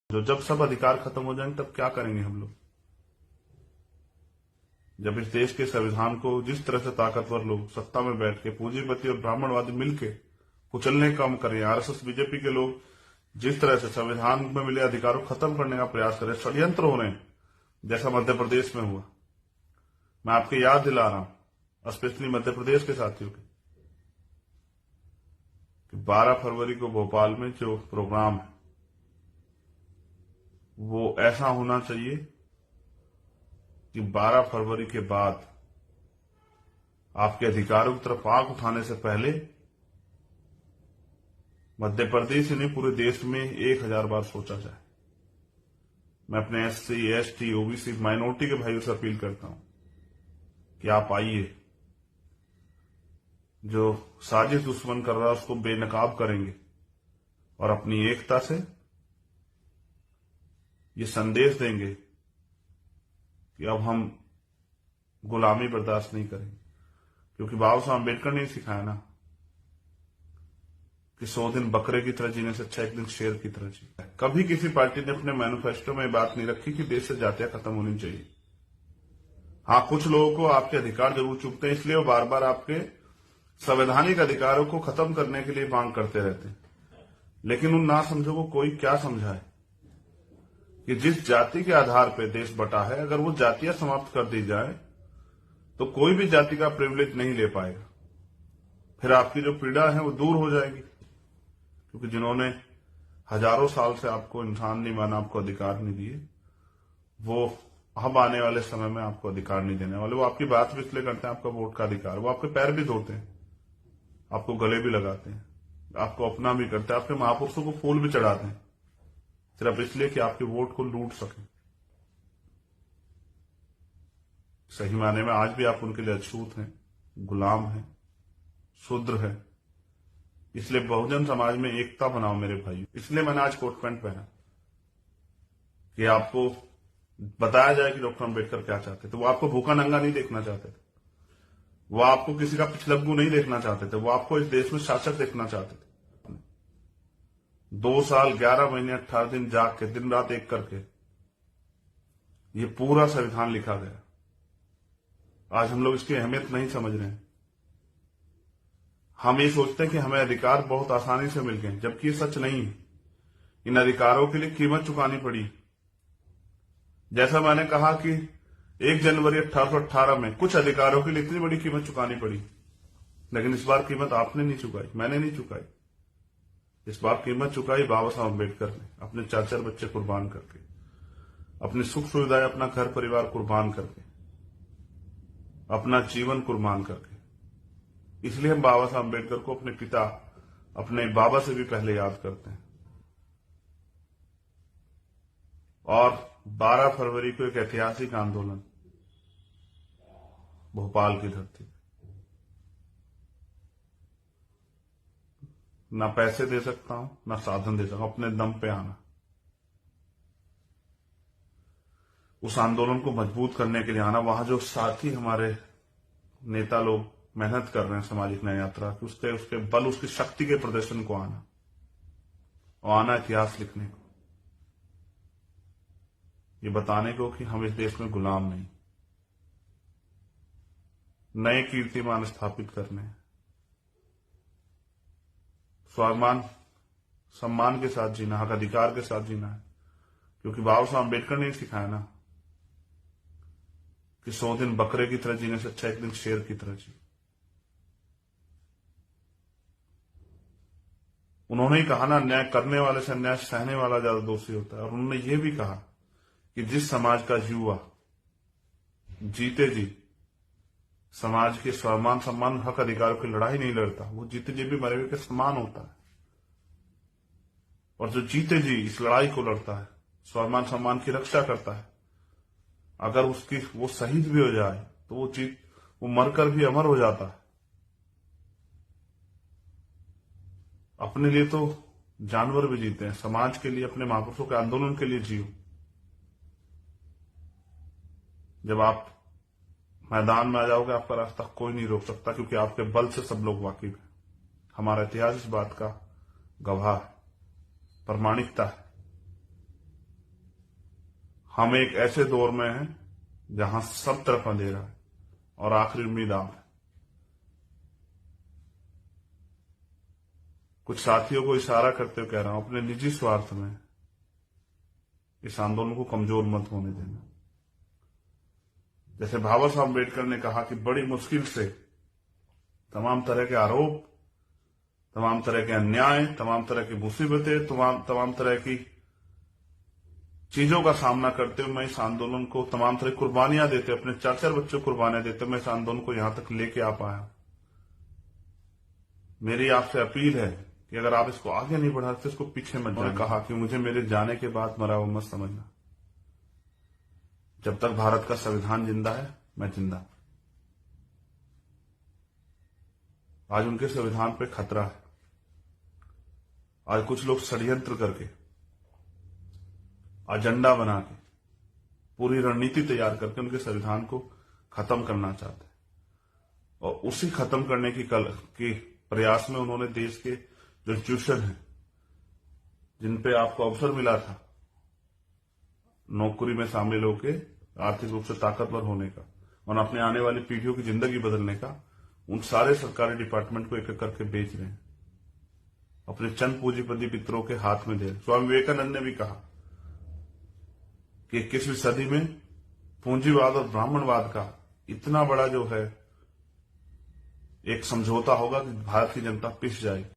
जब सब अधिकार खत्म हो जाएंगे तब क्या करेंगे हम लोग? जब इस देश के संविधान को जिस तरह से ताकतवर लोग सत्ता में बैठ के पूंजीपति और ब्राह्मणवादी मिलके कुचलने का काम कर रहे हैं, आरएसएस बीजेपी के लोग जिस तरह से संविधान में मिले अधिकारों को खत्म करने का प्रयास कर रहे हैं, षड्यंत्र हो रहे हैं, जैसा मध्य प्रदेश में हुआ। मैं आपको याद दिला रहा हूं, स्पेशली मध्य प्रदेश के साथियों के, कि 12 फरवरी को भोपाल में जो प्रोग्राम है वो ऐसा होना चाहिए कि 12 फरवरी के बाद आपके अधिकारों की तरफ आंख उठाने से पहले मध्य प्रदेश ही नहीं पूरे देश में 1000 बार सोचा जाए। मैं अपने एससी, एसटी, ओबीसी, माइनॉरिटी के भाइयों से अपील करता हूं कि आप आइए, जो साजिश दुश्मन कर रहा है उसको बेनकाब करेंगे और अपनी एकता से ये संदेश देंगे कि अब हम गुलामी बर्दाश्त नहीं करेंगे। क्योंकि बाबा साहब अम्बेडकर ने सिखाया ना कि 100 दिन बकरे की तरह जीने से अच्छा एक दिन शेर की तरह जी। कभी किसी पार्टी ने अपने मैनिफेस्टो में बात नहीं रखी कि देश से जातियां खत्म होनी चाहिए। हाँ, कुछ लोगों को आपके अधिकार जरूर चुभते हैं, इसलिए वो बार बार आपके संवैधानिक अधिकारों को खत्म करने के लिए मांग करते रहते हैं। लेकिन उन ना समझो को कोई क्या समझाए कि जिस जाति के आधार पर देश बटा है, अगर वो जातियां समाप्त कर दी जाए तो कोई भी जाति का प्रिविलेज नहीं ले पाएगा। फिर आपकी जो पीड़ा है वो दूर हो जाएगी। क्योंकि जिन्होंने हजारों साल से आपको इंसान नहीं माना, आपको अधिकार नहीं दिए, वो अब आने वाले समय में आपको अधिकार नहीं देने वाले। वो आपकी बात भी इसलिए करते हैं, आपका वोट का अधिकार, वो आपके पैर भी धोते हैं, आपको गले भी लगाते हैं, आपको अपना भी करते हैं, आपके महापुरुषों को फूल भी चढ़ाते हैं, सिर्फ इसलिए कि आपके वोट को लूट सके। सही माने में आज भी आप उनके लिए अछूत हैं, गुलाम हैं, शूद्र हैं। इसलिए बहुजन समाज में एकता बनाओ मेरे भाई। इसलिए मैंने आज कोट पैंट पहना कि आपको बताया जाए कि डॉक्टर अम्बेडकर क्या चाहते थे। वो आपको भूखा नंगा नहीं देखना चाहते थे, वो आपको किसी का पिछलग्गू नहीं देखना चाहते थे, वो आपको इस देश में शासक देखना चाहते थे। 2 साल 11 महीने 18 दिन जाग के, दिन रात एक करके ये पूरा संविधान लिखा गया। आज हम लोग इसकी अहमियत नहीं समझ रहे हैं। हम ये सोचते हैं कि हमें अधिकार बहुत आसानी से मिल गए, जबकि ये सच नहीं है। इन अधिकारों के लिए कीमत चुकानी पड़ी। जैसा मैंने कहा कि 1 जनवरी 1818 में कुछ अधिकारों के लिए इतनी बड़ी कीमत चुकानी पड़ी, लेकिन इस बार कीमत आपने नहीं चुकाई, मैंने नहीं चुकाई। इस बार कीमत चुकाई बाबा साहब अम्बेडकर ने, अपने 4 बच्चे कुर्बान करके, अपनी सुख सुविधाएं, अपना घर परिवार कुर्बान करके, अपना जीवन कुर्बान करके। इसलिए हम बाबा साहब अम्बेडकर को अपने पिता, अपने बाबा से भी पहले याद करते हैं। और 12 फरवरी को एक ऐतिहासिक आंदोलन भोपाल की धरती, ना पैसे दे सकता हूं, ना साधन दे सकता हूं, अपने दम पे आना। उस आंदोलन को मजबूत करने के लिए आना। वहां जो साथी हमारे नेता लोग मेहनत कर रहे हैं सामाजिक न्याय यात्रा की, उसके बल, उसकी शक्ति के प्रदर्शन को आना, और आना इतिहास लिखने को, ये बताने को कि हम इस देश में गुलाम नहीं, नए कीर्तिमान स्थापित करने हैं, स्वाभिमान सम्मान के साथ जीना, हक अधिकार के साथ जीना है। क्योंकि बाबा साहब अम्बेडकर ने सिखाया ना कि 100 दिन बकरे की तरह जीने से अच्छा एक दिन शेर की तरह जी। उन्होंने ही कहा ना, न्याय करने वाले से न्याय सहने वाला ज्यादा दोषी होता है। और उन्होंने ये भी कहा कि जिस समाज का युवा जीते जी समाज के स्वाभिमान सम्मान हक अधिकारों की लड़ाई नहीं लड़ता, वो जीते जी भी मरे हुए के समान होता है। और जो जीते जी इस लड़ाई को लड़ता है, स्वाभिमान सम्मान की रक्षा करता है, अगर वो शहीद भी हो जाए तो वो मरकर भी अमर हो जाता है। अपने लिए तो जानवर भी जीते हैं, समाज के लिए, अपने महापुरुषों के आंदोलन के लिए जियो। जब आप मैदान में आ जाओगे, आपका रास्ता कोई नहीं रोक सकता, क्योंकि आपके बल से सब लोग वाकिफ हैं। हमारा इतिहास इस बात का गवाह है, प्रमाणिकता है। हम एक ऐसे दौर में हैं जहां सब तरफ अंधेरा है और आखिरी उम्मीद आप है। कुछ साथियों को इशारा करते हुए कह रहा हूं, अपने निजी स्वार्थ में इस आंदोलन को कमजोर मत होने देना। जैसे बाबा साहब अम्बेडकर ने कहा कि बड़ी मुश्किल से तमाम तरह के आरोप, तमाम तरह के अन्याय, तमाम तरह की मुसीबतें, तमाम तरह की चीजों का सामना करते हुए मैं इस आंदोलन को तमाम तरह कुर्बानियां देते, अपने 4-4 बच्चों को कुर्बानियां देते मैं इस आंदोलन को यहां तक लेके आ पाया। मेरी आपसे अपील है कि अगर आप इसको आगे नहीं बढ़ाते, इसको पीछे मत जाना। कहा कि मुझे मेरे जाने के बाद मरा हुआ मत समझना। जब तक भारत का संविधान जिंदा है, मैं जिंदा। आज उनके संविधान पे खतरा है। आज कुछ लोग षड्यंत्र करके, एजेंडा बना के, पूरी रणनीति तैयार करके उनके संविधान को खत्म करना चाहते हैं। और उसी खत्म करने की प्रयास में उन्होंने देश के जो इंस्टीट्यूशन है, जिन पे आपको अवसर मिला था नौकरी में शामिल होकर आर्थिक रूप से ताकतवर होने का और अपने आने वाली पीढ़ियों की जिंदगी बदलने का, उन सारे सरकारी डिपार्टमेंट को एक एक करके बेच रहे हैं, अपने चंद पूंजीपति मित्रों के हाथ में दे रहे। स्वामी विवेकानंद ने भी कहा कि 21वीं सदी में पूंजीवाद और ब्राह्मणवाद का इतना बड़ा जो है एक समझौता होगा कि भारत की जनता पिस जाएगी।